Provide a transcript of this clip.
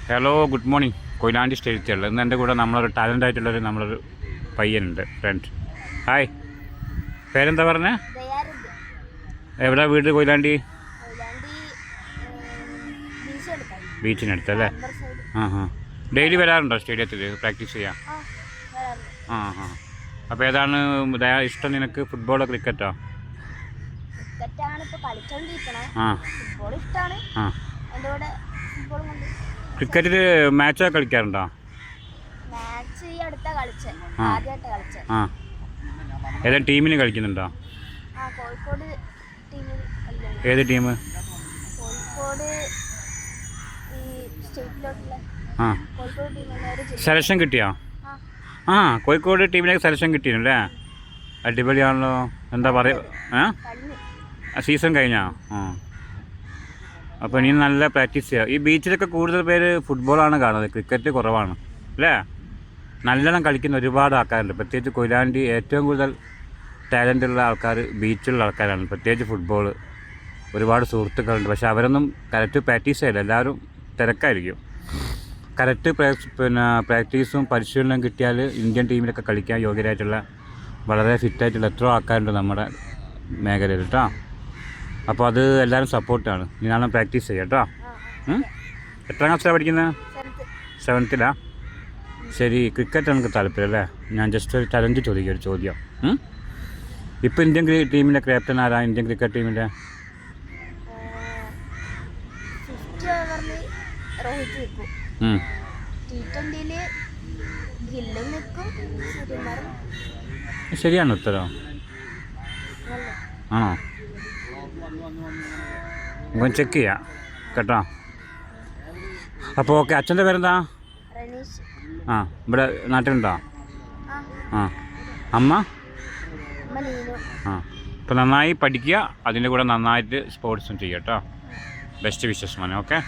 Hello good morning. Koyilandy സ്റ്റേജിലുള്ള ഇന്ന് എൻ്റെ കൂടെ നമ്മളൊരു ടാലൻ്റ് ആയിട്ടുള്ളൊരു നമ്മളൊരു പയ്യനുണ്ട്, ഫ്രണ്ട്. ഹായ്, പേരെന്താ പറഞ്ഞേ? എവിടെ വീട്? കൊയിലാണ്ടി ബീച്ചിനടുത്തല്ലേ? ഡെയിലി വരാറുണ്ടോ സ്റ്റേഡിയത്തിൽ പ്രാക്ടീസ് ചെയ്യാൻ? അപ്പോൾ ഏതാണ് ഇഷ്ടം നിനക്ക്, ഫുട്ബോളോ ക്രിക്കറ്റോ? ക്രിക്കറ്റിൽ മാച്ചൊക്കെ കളിക്കാറുണ്ടോ? ഏതാ ടീമിന് കളിക്കുന്നുണ്ടോ? ഏത് ടീം? സെലക്ഷൻ കിട്ടിയോ? കോഴിക്കോട് ടീമിലേക്ക് സെലക്ഷൻ കിട്ടിയിരുന്നല്ലേ? അടിപൊളിയാണല്ലോ. എന്താ പറയുക, സീസൺ കഴിഞ്ഞോ? അപ്പോൾ ഇനി നല്ല പ്രാക്ടീസ് ചെയ്യുക. ഈ ബീച്ചിലൊക്കെ കൂടുതൽ പേര് ഫുട്ബോളാണ് കാണുന്നത്, ക്രിക്കറ്റ് കുറവാണ് അല്ലേ? നല്ലോണം കളിക്കുന്ന ഒരുപാട് ആൾക്കാരുണ്ട്. പ്രത്യേകിച്ച് കൊയിലാണ്ടി ഏറ്റവും കൂടുതൽ ടാലൻ്റുള്ള ആൾക്കാർ ബീച്ചിലുള്ള ആൾക്കാരാണ്, പ്രത്യേകിച്ച് ഫുട്ബോൾ. ഒരുപാട് സുഹൃത്തുക്കളുണ്ട്, പക്ഷെ അവരൊന്നും കറക്റ്റ് പ്രാക്ടീസ് ചെയ്യില്ല. എല്ലാവരും തിരക്കായിരിക്കും. കറക്റ്റ് പ്രാക്ടീസും പരിശീലനവും കിട്ടിയാൽ ഇന്ത്യൻ ടീമിലൊക്കെ കളിക്കാൻ യോഗ്യരായിട്ടുള്ള വളരെ ഫിറ്റായിട്ടുള്ള എത്രയോ ആൾക്കാരുണ്ട് നമ്മുടെ മേഖലയിൽ കേട്ടോ. അപ്പോൾ അത് എല്ലാവരും സപ്പോർട്ടാണ്. ഇനി പ്രാക്ടീസ് ചെയ്യാം കേട്ടോ. എത്രാം ക്ലാസ്സിലാണ് പഠിക്കുന്നത്? 7th. ശരി, ക്രിക്കറ്റ് എനിക്ക് താല്പര്യം അല്ലേ? ഞാൻ ജസ്റ്റ് ഒരു ചലഞ്ച് ചോദിക്കുക, ഒരു ചോദ്യം. ഇപ്പോൾ ഇന്ത്യൻ ടീമിൻ്റെ ക്യാപ്റ്റൻ ആരാ? ഇന്ത്യൻ ക്രിക്കറ്റ് ടീമിൻ്റെ ശരിയാണ് ഉത്തരം? ആണോ? നമുക്ക് ചെക്ക് ചെയ്യാം കേട്ടോ. അപ്പോൾ ഓക്കെ. അച്ഛൻ്റെ പേരെന്താ? ഇവിടെ നാട്ടിലുണ്ടോ? അമ്മ? അപ്പോൾ നന്നായി പഠിക്കുക, അതിൻ്റെ കൂടെ നന്നായിട്ട് സ്പോർട്സും ചെയ്യുക കേട്ടോ. ബെസ്റ്റ് വിഷസ് മോനെ. ഓക്കെ.